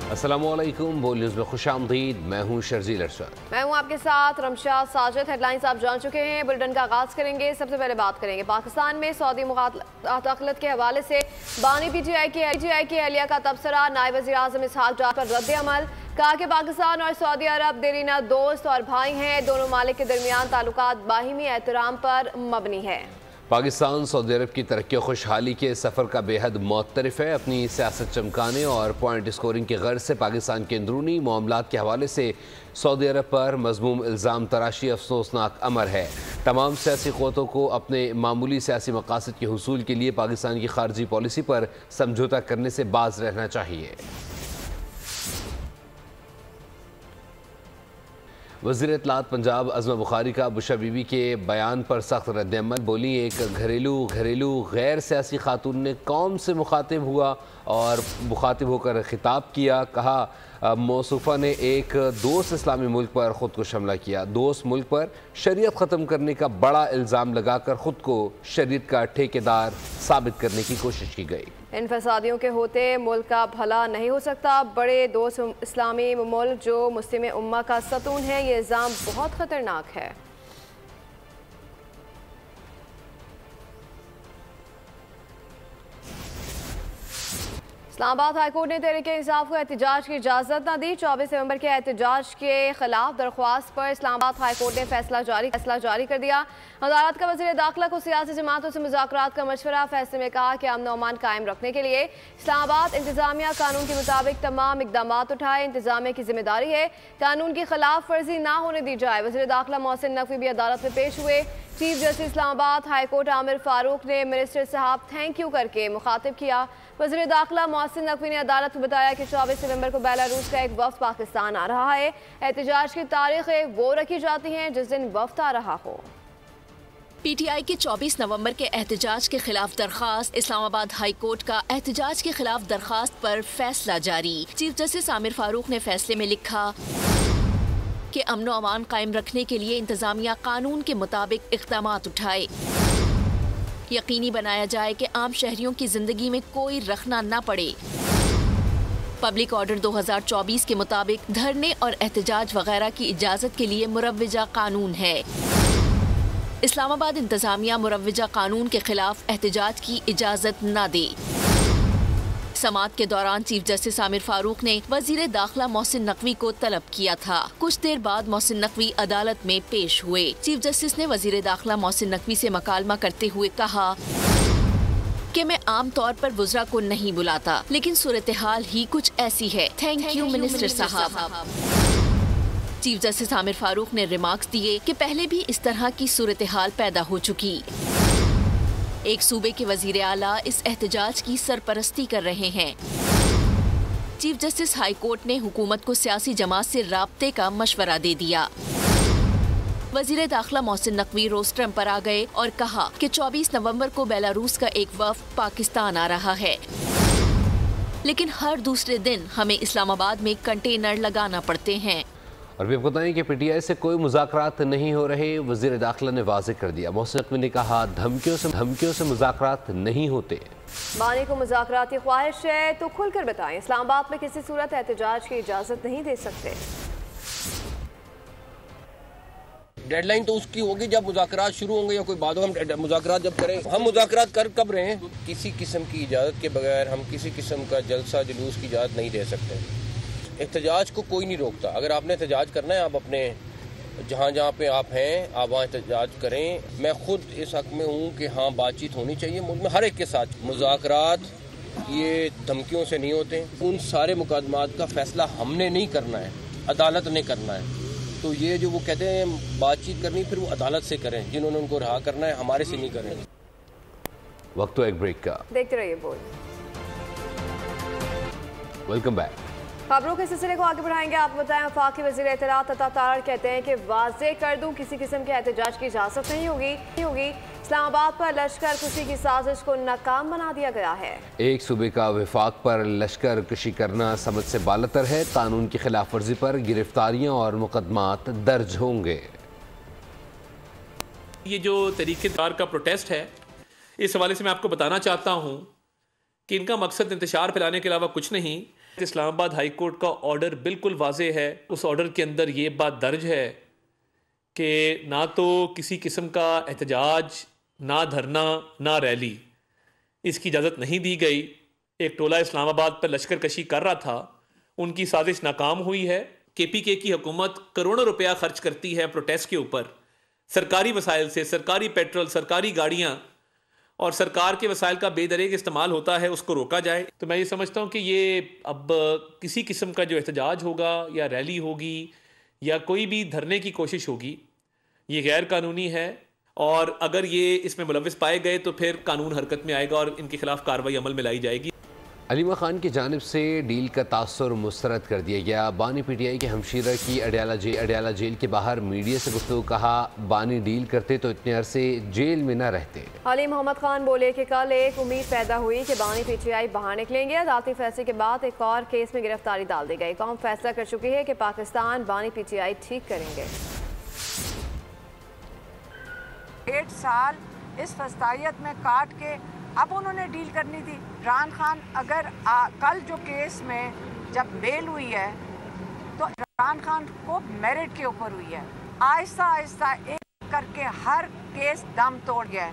अस्सलामुअलैकुम, बोल न्यूज़ में खुशामदीद। मैं हूँ शर्जील अरशद। मैं हूँ आपके साथ रमशाद साजिद। हेडलाइंस आप जान चुके हैं। बुलेटिन का आगाज करेंगे। सबसे पहले बात करेंगे पाकिस्तान में सऊदी मुदाखलत के हवाले से बानी पीटीआई की एहलिया का तबसरा। नायब वज़ीर आज़म इसहाक डार पर रद्द अमल। कहा कि पाकिस्तान और सऊदी अरब देरीना दोस्त और भाई हैं। दोनों मालिक के दरमियान ताल्लुकात बाहिमी एहतराम पर मबनी है। पाकिस्तान सऊदी अरब की तरक्की और खुशहाली के सफ़र का बेहद मुअत्तरिफ है। अपनी सियासत चमकाने और पॉइंट स्कोरिंग की गर्ज से पाकिस्तान के अंदरूनी मामलात के हवाले से सऊदी अरब पर मज़मूम इल्ज़ाम तराशी अफसोसनाक अमर है। तमाम सियासी क़ुव्वतों को अपने मामूली सियासी मकासद के हुसूल के लिए पाकिस्तान की खारजी पॉलिसी पर समझौता करने से बाज रहना चाहिए। वज़ीर इत्तलात पंजाब अज़मा बुखारी का बुशा बीबी के बयान पर सख्त रद्दअमल। बोली, एक घरेलू गैर सियासी खातून ने कौम से मुखातिब हुआ और मुखातिब होकर खिताब किया। कहा, मौसूफ़ा ने एक दोस्त इस्लामी मुल्क पर ख़ुदकुश हमला किया। दोस्त मुल्क पर शरीयत ख़त्म करने का बड़ा इल्ज़ाम लगाकर ख़ुद को शरीयत का ठेकेदार साबित करने की कोशिश की गई। इन फसादियों के होते मुल्क का भला नहीं हो सकता। बड़े दोस्त इस्लामी मुल्क जो मुस्लिम उम्मा का सतून है, ये इल्ज़ाम बहुत ख़तरनाक है। इस्लामाबाद हाईकोर्ट ने तहरीक इंसाफ को एहतजाज की इजाज़त न दी। 24 नवंबर के एहतजाज के खिलाफ दरख्वास्त पर इस्लामाबाद हाईकोर्ट ने फैसला जारी कर दिया। अदालत का वज़ीर दाखिला को सियासी जमातों से मुज़ाकरात का मशवरा। फैसले में कहा कि अमन अमान कायम रखने के लिए इस्लामाबाद इंतजामिया कानून के मुताबिक तमाम इकदाम उठाए। इंतजामिया की जिम्मेदारी है कानून की खिलाफ वर्जी ना होने दी जाए। वज़ीर दाखिला मोहसिन नकवी भी अदालत में पेश हुए। Chief justice Islamabad high court Aamir Farooq ने मिनिस्टर साहब थैंक यू करके मुखातिब किया। वज़ीर दाखिला मोहसिन नकवी ने अदालत को बताया कि 24 नवंबर को बेलारूस का एक वफ़द पाकिस्तान आ रहा है। एहतजाज की तारीखें वो रखी जाती हैं जिस दिन वफ़द आ रहा हो। पीटीआई के 24 नवंबर के एहतजाज के खिलाफ दरखास्त। इस्लामाबाद हाई कोर्ट का एहतजाज के खिलाफ दरखास्त पर फैसला जारी। चीफ जस्टिस आमिर फारूक ने फैसले में लिखा कि अमन अमान कायम रखने के लिए इंतजामिया कानून के मुताबिक इक़दाम उठाए। यकीनी बनाया जाए कि आम शहरियों की जिंदगी में कोई रखना न पड़े। पब्लिक ऑर्डर 2024 के मुताबिक धरने और एहतजाज वगैरह की इजाज़त के लिए मुरव्वजा कानून है। इस्लामाबाद इंतजामिया मुरव्वजा कानून के खिलाफ एहतजाज की इजाज़त न दे। समाअत के दौरान चीफ जस्टिस आमिर फारूक ने वजीर दाखिला मोहसिन नकवी को तलब किया था। कुछ देर बाद मोहसिन नकवी अदालत में पेश हुए। चीफ जस्टिस ने वजीर दाखिला मोहसिन नकवी से मकालमा करते हुए कहा कि मैं आम तौर पर वुज़रा को नहीं बुलाता, लेकिन सूरत हाल ही कुछ ऐसी है। थैंक यू मिनिस्टर साहब। चीफ जस्टिस आमिर फारूक ने रिमार्क्स दिए कि पहले भी इस तरह की सूरत हाल पैदा हो चुकी। एक सूबे के वजीर आला इस एहतजाज की सरपरस्ती कर रहे हैं। चीफ जस्टिस हाई कोर्ट ने हुकूमत को सियासी जमात से राब्ते का मशवरा दे दिया। वजीर दाखिला मोहसिन नकवी रोस्ट्रम पर आ गए और कहा कि 24 नवंबर को बेलारूस का एक वफ़द पाकिस्तान आ रहा है, लेकिन हर दूसरे दिन हमें इस्लामाबाद में कंटेनर लगाना पड़ते हैं। और भी आपको बताएं कि पीटीआई से कोई मुज़ाकरात नहीं हो रहे। वज़ीर दाखिला ने वाज़ेह कर दिया। मोहसिन नकवी ने कहा, धमकियों से मुज़ाकरात नहीं होते। बानी को मुज़ाकराती ख्वाहिश है तो खुलकर बताएं। इस्लामाबाद में किसी सूरत एहतजाज की इजाज़त नहीं दे सकते। डेडलाइन तो उसकी होगी जब मुज़ाकरात शुरू होंगे या कोई बाद हम मुज़ाकरात जब करें। हम मुज़ाकरात कर कब रहे हैं? किसी किस्म की इजाज़त के बगैर हम किसी किस्म का जलसा जुलूस की इजाज़त नहीं दे सकते। एहतजाज को कोई नहीं रोकता। अगर आपने एहतजाज करना है, आप अपने जहाँ पे आप हैं आप वहाँ एहतजाज करें। मैं खुद इस हक़ में हूँ कि हाँ, बातचीत होनी चाहिए मुल्क में हर एक के साथ। मुज़ाकरात ये धमकियों से नहीं होते। उन सारे मुकदमात का फ़ैसला हमने नहीं करना है, अदालत ने करना है। तो ये जो वो कहते हैं बातचीत करनी, फिर वो अदालत से करें। जिन्होंने उनको रहा करना है, हमारे से नहीं करें। वक्त तो एक ब्रेक का। देखते रहिए बोल। Welcome back. खबरों के सिलसिले को आगे बढ़ाएंगे। आपको बताएं, वफाकी वज़ीर इत्तलात अता तारड़ कहते हैं कि वाज़ेह कर दूं, किसी किस्म के एहतजाज की इजाज़त नहीं होगी। इस्लामाबाद पर लश्कर कुशी की साजिश को नाकाम बना दिया गया है। एक सूबे का वफाक पर लश्कर कुशी करना समझ से बालतर है। कानून की खिलाफ वर्जी पर गिरफ्तारियां और मुकदमात दर्ज होंगे। ये जो तरीक़ेदार का प्रोटेस्ट है, इस हवाले से मैं आपको बताना चाहता हूँ कि इनका मकसद इंतशार फैलाने के अलावा कुछ नहीं। इस्लामाबाद हाई कोर्ट का ऑर्डर बिल्कुल वाज़े है। उस ऑर्डर के अंदर ये बात दर्ज है कि ना तो किसी किस्म का एहतजाज, ना धरना, ना रैली, इसकी इजाज़त नहीं दी गई। एक टोला इस्लामाबाद पर लश्कर कशी कर रहा था, उनकी साजिश नाकाम हुई है। KPK की हुकूमत करोड़ों रुपया खर्च करती है प्रोटेस्ट के ऊपर, सरकारी वसाइल से, सरकारी पेट्रोल, सरकारी गाड़ियाँ, और सरकार के वसाइल का बेदरेग इस्तेमाल होता है, उसको रोका जाए। तो मैं ये समझता हूँ कि ये अब किसी किस्म का जो एहतजाज होगा या रैली होगी या कोई भी धरने की कोशिश होगी, ये गैर कानूनी है, और अगर ये इसमें मुलव्विस पाए गए तो फिर कानून हरकत में आएगा और इनके खिलाफ कार्रवाई अमल में लाई जाएगी। अलीमा खान की जानिब से डील का तासुर मुस्तरद कर दिया गया। बानी PTI के हमशीरा की अडयाला जेल के बाहर मीडिया से गुफ्तगू, कहा बानी डील करते तो इतने अरसे जेल में न रहते। अली मोहम्मद खान बोले कि कल एक उम्मीद पैदा हुई कि बानी PTI बाहर निकलेंगे। अदालती फैसले के बाद एक और केस में गिरफ्तारी डाल दी गई। कौम फैसला कर चुकी है कि पाकिस्तान बानी PTI ठीक करेंगे। 1.5 साल इस फस्तायत में काट के अब उन्होंने डील करनी थी। इमरान खान अगर कल जो केस में जब बेल हुई है तो इमरान खान को मेरिट के ऊपर हुई है। आहिस्ता आहिस्ता एक करके हर केस दम तोड़ गया है।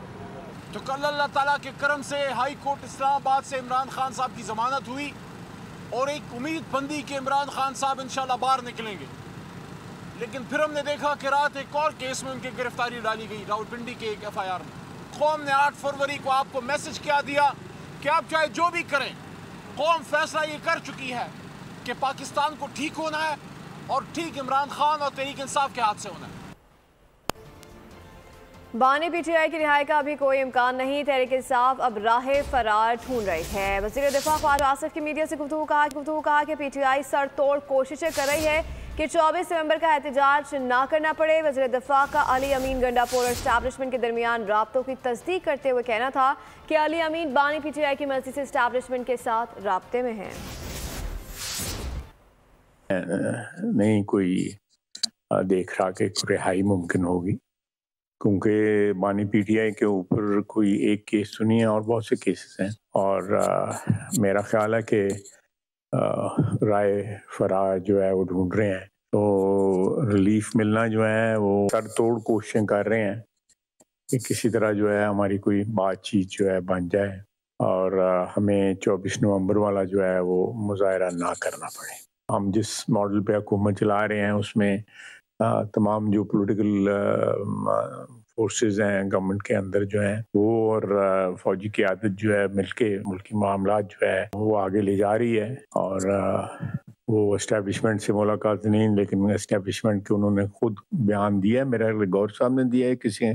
तो कल अल्लाह ताला के करम से हाई कोर्ट इस्लामाबाद से इमरान खान साहब की ज़मानत हुई और एक उम्मीद बंदी के इमरान खान साहब इंशाल्लाह बाहर निकलेंगे। लेकिन फिर हमने देखा कि रात एक और केस में उनकी गिरफ्तारी डाली गई, रावलपिंडी के एक FIR में। कौम ने 8 फरवरी को आपको मैसेज क्या दिया कि आप चाहे जो भी करें, कौम फैसला ये कर चुकी है कि पाकिस्तान को ठीक होना है और ठीक इमरान खान और तहरीक इंसाफ के हाथ से होना है। बानी PTI की रिहाई का अभी कोई इम्कान नहीं। तहरीक इंसाफ अब राह फरार ढूंढ रही है। वज़ीर दिफा ख्वाजा आसिफ की मीडिया से गुफ्तगू कहा कि PTI सर तोड़ कोशिशें कर रही है कि 24 नवंबर का एहतजाज ना करना पड़े। वज़ीर दिफा का अली अमीन गंडापुर एस्टैब्लिशमेंट के दरमियान राब्तों की तस्दीक करते हुए कहना था कि अली अमीन बानी PTI की मर्जी से एस्टैब्लिशमेंट के साथ राब्ते में हैं। नहीं कोई देख रहा कि रिहाई मुमकिन होगी, क्योंकि बानी PTI के ऊपर कोई एक केस तो नहीं है और बहुत से केसेस हैं, और मेरा ख्याल है कि राय फरार जो है वो ढूंढ रहे हैं। तो रिलीफ मिलना जो है वो सर तोड़ कोशिशें कर रहे हैं कि किसी तरह जो है हमारी कोई बातचीत जो है बन जाए और हमें 24 नवंबर वाला जो है वो मुजाहरा ना करना पड़े। हम जिस मॉडल पे हुकूमत चला रहे हैं उसमें तमाम जो पॉलिटिकल फोर्सेस हैं गवर्नमेंट के अंदर जो हैं वो और फौजी क़यादत जो है मिलके मुल्की मामलात जो है वो आगे ले जा रही है। और वो एस्टेब्लिशमेंट से मुलाकात नहीं, लेकिन एस्टेब्लिशमेंट के उन्होंने खुद बयान दिया है, मेरा गौर साहब ने दिया है किसी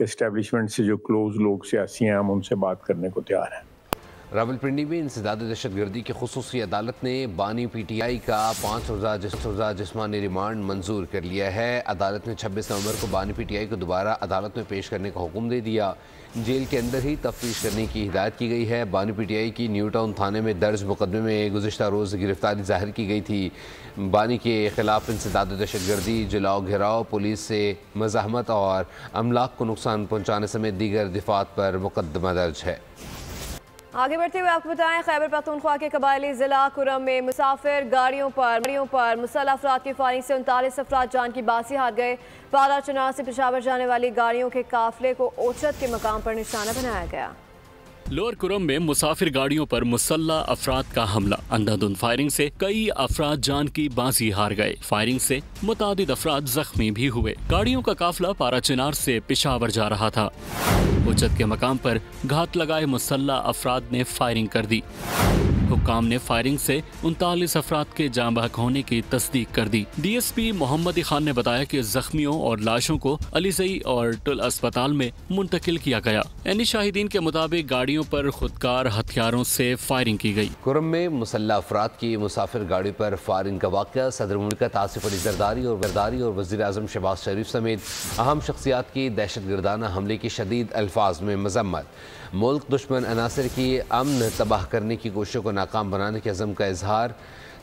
एस्टेब्लिशमेंट से जो क्लोज लोग सियासी हैं हम उनसे बात करने को तैयार हैं। रावलपिंडी में इंसदाद दहशतगर्दी की खुसूसी अदालत ने बानी PTI का 5 रोज़ा जिस्मानी रिमांड मंजूर कर लिया है। अदालत ने 26 नवंबर को बानी PTI को दोबारा अदालत में पेश करने का हुक्म दे दिया। जेल के अंदर ही तफ्तीश करने की हिदायत की गई है। बानी PTI की न्यू टाउन थाने में दर्ज मुकदमे में गुज़िश्ता रोज़ गिरफ्तारी जाहिर की गई थी। बानी के खिलाफ इंसदाद दहशतगर्दी, जलाओ घिराव, पुलिस से मज़ाहमत और अमलाक को नुकसान पहुँचाने समेत दीगर दिफ़ात पर मुकदमा दर्ज है। आगे बढ़ते हुए आपको बताएं, खैबर पख्तूनख्वा के कबायली जिला कुरम में मुसाफिर गाड़ियों पर मुसल्लह अफराद की फायरिंग से 39 अफराद जान की बासी हार गए। पारा चनार से पेशावर जाने वाली गाड़ियों के काफिले को ओचत के मकाम पर निशाना बनाया गया। लोअर कुरम में मुसाफिर गाड़ियों पर मुसल्लह अफराद का हमला, अंधाधुंध फायरिंग से कई अफराद जान की बाजी हार गए। फायरिंग से मुतादिद अफराद जख्मी भी हुए। गाड़ियों का काफिला पारा चिनार से पेशावर जा रहा था। उचत के मकाम पर घात लगाए मुसल्लह अफराद ने फायरिंग कर दी। हुक्काम ने फायरिंग से 39 अफराद के जाँ बहक होने की तस्दीक कर दी। DSP मोहम्मद खान ने बताया कि जख्मियों और लाशों को अलीसई और टुल अस्पताल में मुंतकिल किया गया। यानी शाहिदीन के मुताबिक गाड़ियों पर खुदकार हथियारों से फायरिंग की गई। कुरम में मुसल्लह अफराद की मुसाफिर गाड़ी पर फायरिंग का वाक़या सदर मुमलिकत आसिफ अली जरदारी और वज़ीर आज़म शहबाज शरीफ समेत अहम शख्सियात की दहशतगर्दाना हमले की शदीद अल्फाज में मजम्मत। मुल्क दुश्मन अनासर की अमन तबाह करने की कोशिशों को नाकाम बनाने के अज़म का इजहार।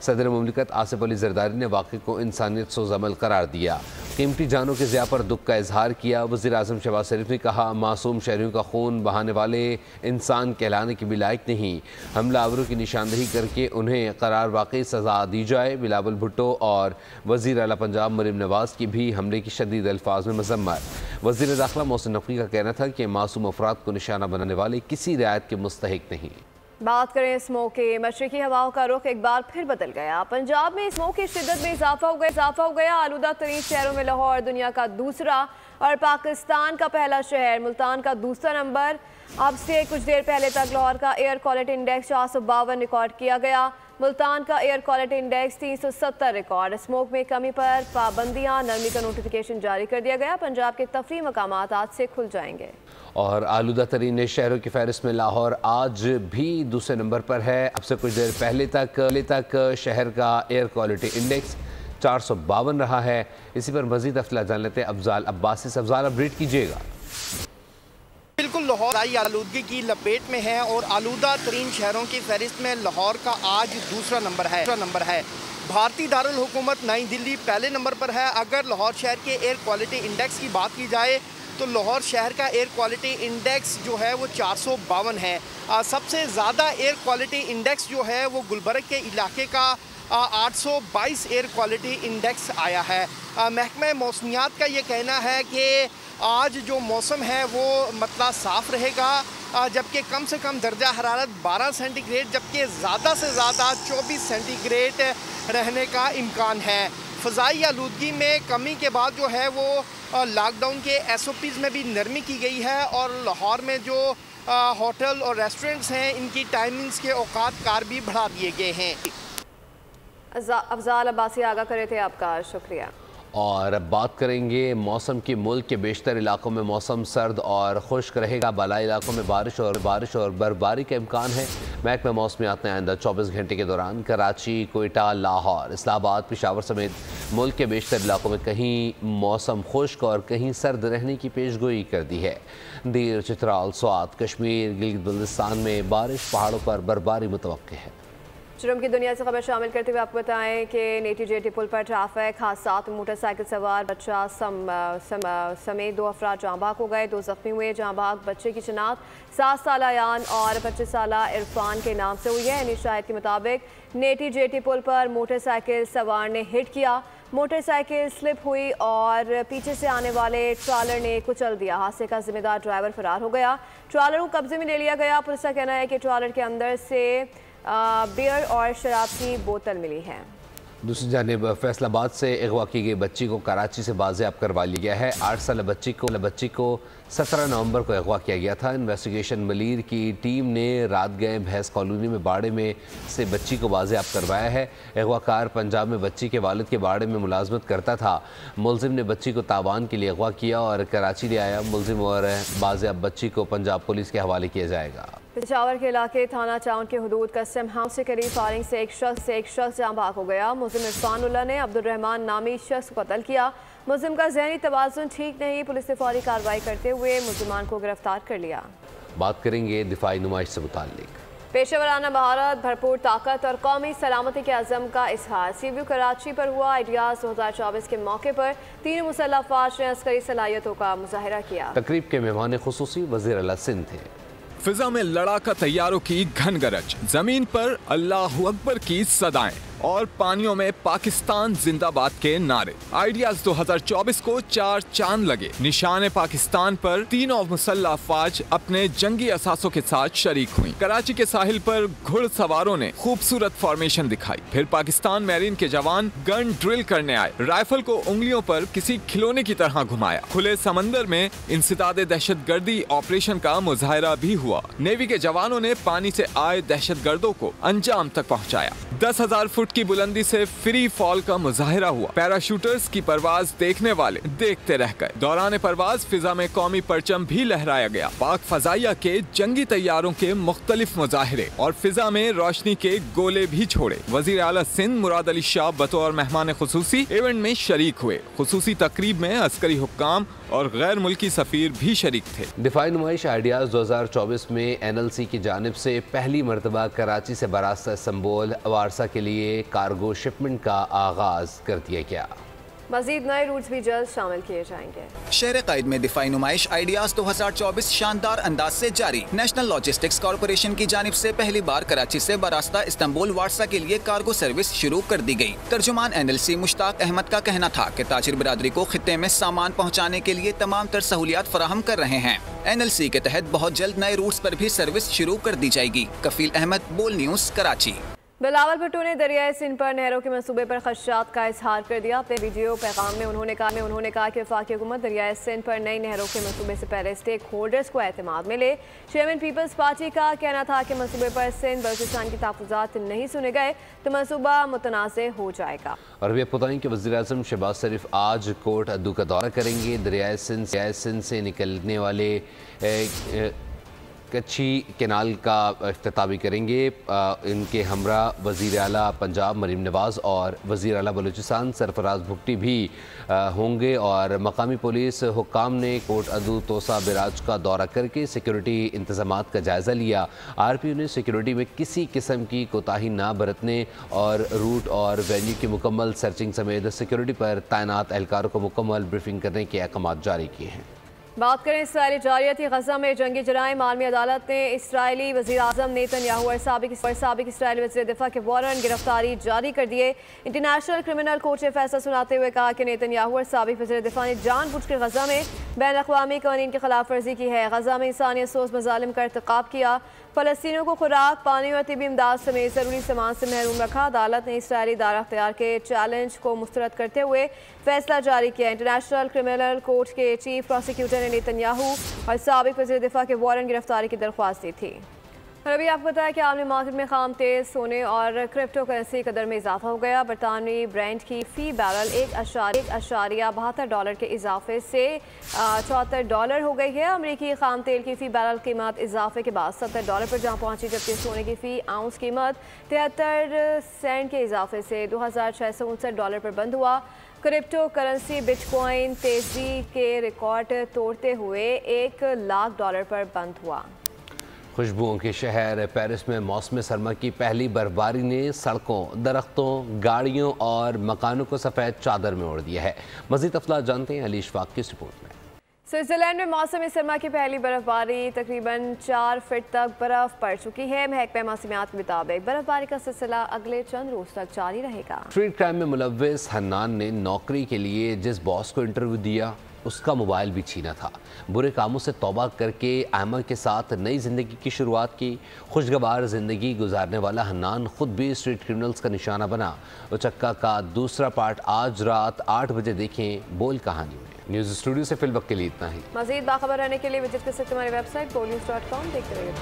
सदर मुमलिकत आसिफ अली जरदारी ने वाक़े को इंसानियत सोज़ अमल करार दिया। कीमती जानों के ज़िया पर दुख का इजहार किया। वज़ीर-ए-आज़म शहबाज शरीफ ने कहा, मासूम शहरियों का खून बहाने वाले इंसान कहलाने के भी लायक नहीं। हमलावरों की निशानदेही करके उन्हें करार वाकई सज़ा दी जाए। बिलावल भुट्टो और वज़ीर आला पंजाब मरीम नवाज़ की भी हमले की शदीद अल्फाज में मज़म्मत। वज़ीर दाखिला मोहसिन नकवी का कहना था कि मासूम अफराद को निशाना बनाने वाले किसी रियायत के मुस्तहिक नहीं। बात करें स्मोक की। मशरकी हवाओं का रुख एक बार फिर बदल गया। पंजाब में स्मोक की शिद्दत में इजाफा हो गया। आलूदा तरीन शहरों में लाहौर दुनिया का दूसरा और पाकिस्तान का पहला शहर मुल्तान का दूसरा नंबर। अब से कुछ देर पहले तक लाहौर का एयर क्वालिटी इंडेक्स 452 रिकॉर्ड किया गया। मुल्तान का air quality index 370 record. Smoke में कमी पर पाबंदियां, नरमी का नोटिफिकेशन जारी कर दिया गया। पंजाब के तफरी मकामात आज से खुल जाएंगे। और आलूदा तरीन शहरों की फहरिस्त में लाहौर आज भी दूसरे नंबर पर है। अब से कुछ देर पहले तक शहर का एयर क्वालिटी इंडेक्स 452 रहा है। इसी पर मजीद अफला जान लेते हैं अफजाल अब्बासी से। अफजाल, अपडेट कीजिएगा। बिल्कुल, लाहौर आलूदगी की लपेट में है और आलूदा तरीन शहरों की फहरिस्त में लाहौर का आज दूसरा नंबर है। भारतीय दारुल हुकूमत नई दिल्ली पहले नंबर पर है। अगर लाहौर शहर के एयर क्वालिटी इंडेक्स की बात की जाए तो लाहौर शहर का एयर क्वालिटी इंडेक्स जो है वो 452 है। सबसे ज़्यादा एयर क्वालिटी इंडेक्स जो है वो गुलबर्ग के इलाके का 822 एयर क्वालिटी इंडेक्स आया है। महकमा मौसमियात का ये कहना है कि आज जो मौसम है वो मतलब साफ़ रहेगा, जबकि कम से कम दर्जा हरारत 12 सेंटीग्रेड जबकि ज़्यादा से ज़्यादा 24 सेंटीग्रेड रहने का इम्कान है। फ़ज़ाई आलूदगी में कमी के बाद जो है वो लॉकडाउन के SOPs में भी नरमी की गई है और लाहौर में जो होटल और रेस्टोरेंट्स हैं इनकी टाइमिंग्स के औकात कार भी बढ़ा दिए गए हैं। अफजाल अब्बासी आगाह करे थे, आपका शुक्रिया। और अब बात करेंगे मौसम की। मुल्क के बेशतर इलाकों में मौसम सर्द और खुश्क रहेगा। बालाई इलाकों में बारिश और बर्फबारी का इम्कान है। महकमा मौसमियात ने आइंदा 24 घंटे के दौरान कराची, कोयटा, लाहौर, इस्लामाबाद, पेशावर समेत मुल्क के बेशतर इलाकों में कहीं मौसम खुश्क और कहीं सर्द रहने की पेशगोई कर दी है। दीर, चित्राल, स्वात, कश्मीर, गिलगित बल्तिस्तान में बारिश, पहाड़ों पर बर्फबारी मुतवक्किल है। जुर्म की दुनिया से खबर शामिल करते हुए आपको बताएं कि नेटी जेटी पुल पर ट्रैफिक हादसा में मोटरसाइकिल सवार बच्चा समेत 2 अफराद जाँ बहक हो गए, 2 जख्मी हुए। जाँ बहक बच्चे की शनाख्त 7 साल यान और 25 साल इरफान के नाम से हुई है। यानी शाहिद के मुताबिक नेटी जेटी पुल पर मोटरसाइकिल सवार ने हिट किया। मोटरसाइकिल स्लिप हुई और पीछे से आने वाले ट्रॉलर ने कुचल दिया। हादसे का जिम्मेदार ड्राइवर फरार हो गया। ट्रॉलर को कब्जे में ले लिया गया। पुलिस का कहना है कि ट्रॉलर के अंदर से बियर और शराब की बोतल मिली है। दूसरी जानिब फैसलाबाद से अगवा की गई बच्ची को कराची से बाजियाब करवा लिया गया है। 8 साल बच्ची को 17 नवंबर को अगवा किया गया था। इन्वेस्टिगेशन मलीर की टीम ने रात गए भैंस कॉलोनी में बाड़े में से बच्ची को बाजियाब करवाया है। अगवाकार पंजाब में बच्ची के वालिद के बाड़े में मुलाजमत करता था। मुलजिम ने बच्ची को तावान के लिए अगवा किया और कराची ले आया। मुलजिम और बाजियाब बच्ची को पंजाब पुलिस के हवाले किया जाएगा। पेशावर के इलाके थाना टाउन के हुदूद कस्टम हाउस से करीब फायरिंग से एक शख्स जाँ बहक हो गया। मुलजिम इरफान उल्ला ने अब्दुर्रहमान नामी शख्स को कत्ल किया। मुलजिम का जहनी तवाज़ुन ठीक नहीं। पुलिस ने फौरी कार्रवाई करते हुए मुलजिमान को गिरफ्तार कर लिया। बात करेंगे दिफाई नुमाइश से मुताल्लिक। पेशेवराना महारत, भरपूर ताकत और कौमी सलामती के अज़म का इजहार। सीव्यू कराची पर हुआ। आइडियाज़ 2024 के मौके पर 3 मुसल्लह अफवाज ने अस्करी सलाहियतों का मुजाहिरा किया। तकरीब के मेहमान खुसूसी वज़ीर आला सिंध थे। फिजा में लड़ाका तैयारों की घन गरज, जमीन पर अल्लाहू अकबर की सदाएं और पानियों में पाकिस्तान जिंदाबाद के नारे। आइडियाज 2024 को 4 चांद लगे। निशान पाकिस्तान पर 3 मुसल्लह अफवाज अपने जंगी असासों के साथ शरीक हुई। कराची के साहिल पर घुड़सवारों ने खूबसूरत फॉर्मेशन दिखाई। फिर पाकिस्तान मैरीन के जवान गन ड्रिल करने आए। राइफल को उंगलियों पर किसी खिलौने की तरह घुमाया। खुले समंदर में इंसदाद दहशतगर्दी ऑपरेशन का मुजाहिरा भी हुआ। नेवी के जवानों ने पानी से आए दहशतगर्दों को अंजाम तक पहुँचाया। 10,000 फुट की बुलंदी से फ्री फॉल का मुजाहिरा हुआ। पैराशूटर्स की परवाज देखने वाले देखते रह गए। दौरान परवाज फिजा में कौमी परचम भी लहराया गया। पाक फजाइया के जंगी तैयारों के मुख्तलिफ मुजाहिरे और फिजा में रोशनी के गोले भी छोड़े। वजीर आला सिंध मुराद अली शाह बतौर मेहमान खुसूसी इवेंट में शरीक हुए। खुसूसी तकरीब में अस्करी हुक्काम और गैर मुल्की सफीर भी शरीक थे। दिफाई नुमाइश आइडियाज 2024 में NLC की जानिब से पहली मरतबा कराची से बरास्ता इस्तांबुल वारसा के लिए कार्गो शिपमेंट का आगाज कर दिया गया। मजीद नए रूट्स भी जल्द शामिल किए जाएंगे। शहर कायद में दिफाई नुमाइश आइडियाज 2024 शानदार अंदाज से जारी। नेशनल लॉजिस्टिक्स कॉर्पोरेशन की जानिब से पहली बार कराची से बरास्ता इस्तांबुल वारसा के लिए कार्गो सर्विस शुरू कर दी गई। तर्जुमान NLC मुश्ताक अहमद का कहना था कि ताजिर बिरादरी को खित्ते में सामान पहुँचाने के लिए तमाम तर सहूलियात फराहम कर रहे हैं। NLC के तहत बहुत जल्द नए रूट्स पर भी सर्विस शुरू कर दी जाएगी। कफील अहमद, बोल न्यूज, कराची। बिलावल भुट्टो ने दरियाए सिंध पर नहरों के मंसूबे पर खदशात का इजहार कर दिया। अपने वीडियो पैगाम में उन्होंने कहा कि वफाकी हुकूमत दरियाए सिंध पर नई नहरों के मंसूबे से पहले स्टेक होल्डर्स को एतमाद मिले। चेयरमैन पीपल्स पार्टी का कहना था कि मंसूबे पर सिंध बलूचिस्तान की तहफ़्फ़ुज़ात नहीं सुने गए तो मंसूबा मुतनाज़ हो जाएगा। और अभी आपको बताएं कि वज़ीर-ए-आज़म शहबाज शरीफ आज कोट अद्दू का दौरा करेंगे। दरियाए सिंध से निकलने वाले कच्छी कैनाल का इफ्तिताह भी करेंगे। इनके हमरा वज़ीर आला पंजाब मरीम नवाज़ और वज़ीर आला बलूचिस्तान सरफराज भुट्टी भी होंगे। और मकामी पुलिस हुक्काम ने कोट अद्दू तोसा बिराज का दौरा करके सिक्योरिटी इंतज़ामात का जायज़ा लिया। RPU ने सिक्योरिटी में किसी किस्म की कोताही ना बरतने और रूट और वेन्यू की मुकम्मल सर्चिंग समेत सिक्योरिटी पर तैनात एहलकारों को मुकम्मल ब्रीफिंग करने के अहकाम जारी किए हैं। बात करें इसराइली जारियती गजा में जंगी जराइम। आलमी अदालत ने इसराइली वज़ीर-ए-आज़म नेतन्याहू और साबिक इसराइली वज़ीर दिफा के वारंट गिरफ्तारी जारी कर दिए। इंटरनेशनल क्रिमिनल कोर्ट ने फैसला सुनाते हुए कहा कि नेतन्याहू और साबिक वज़ीर दिफा ने जानबूझकर गजा में बैन अक़वामी कानून की खिलाफ वर्जी की है। गजा में इंसानियत सोच मज़ालिम का इर्तिकाब किया। फ़लस्तीनियों को खुराक, पानी और तिबी इमदाद समेत ज़रूरी सामान से महरूम रखा। अदालत ने इसराइली दारा अख्तियार के चैलेंज को मुस्तरद करते हुए फैसला जारी किया। इंटरनेशनल क्रिमिनल कोर्ट के चीफ प्रोसिक्यूटर ने नेतन्याहू और साबिक वज़ीर दिफा के वारंट गिरफ्तारी की दरख्वास्त दी थी। और अभी आपको बताया कि आलमी मार्केट में खाम तेल, सोने और क्रिप्टो करेंसी कदर में इजाफा हो गया। बरतानवी ब्रेंट की फ़ी बैरल $1.72 के इजाफे से $74 हो गई है। अमरीकी खाम तेल की फ़ी बैरल कीमत इजाफे के बाद $70 पर जहाँ पहुँची, जबकि सोने की फ़ी आउंस कीमत 73 सेंट के इजाफे से $2,659 पर बंद हुआ। क्रिप्टो करेंसी बिटकॉइन तेज़ी के रिकॉर्ड तोड़ते हुए $1,00,000 पर बंद हुआ। खुशबुओं के शहर पेरिस में मौसम सरमा की पहली बर्फबारी ने सड़कों, दरख्तों, गाड़ियों और मकानों को सफ़ेद चादर में ओढ़ दिया है। मज़ीद तफसीलात जानते हैं अली इशफाक की रिपोर्ट में। स्विट्ज़रलैंड में मौसम सरमा की पहली बर्फबारी तकरीबन 4 फीट तक बर्फ पड़ चुकी है। महकमा मौसमियात के मुताबिक बर्फबारी का सिलसिला अगले चंद रोज तक जारी रहेगा। स्ट्रीट क्राइम में मुलव्विस हन्नान ने नौकरी के लिए जिस बॉस को इंटरव्यू दिया उसका मोबाइल भी छीना था। बुरे कामों से तौबा करके आयमा के साथ नई ज़िंदगी की शुरुआत की। खुशगवार ज़िंदगी गुजारने वाला हन्नान खुद भी स्ट्रीट क्रिमिनल्स का निशाना बना। उचक्का का दूसरा पार्ट आज रात 8 बजे देखें बोल कहानी में। न्यूज़ स्टूडियो से फिलवक्त के लिए इतना ही। मज़ीद बाखबर रहने के लिए विजिट कर सकते हमारी वेबसाइट boldnews.com। देखते रहिए।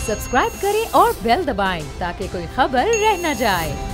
सब्सक्राइब करें और बेल दबाएं ताकि कोई खबर रह न जाए।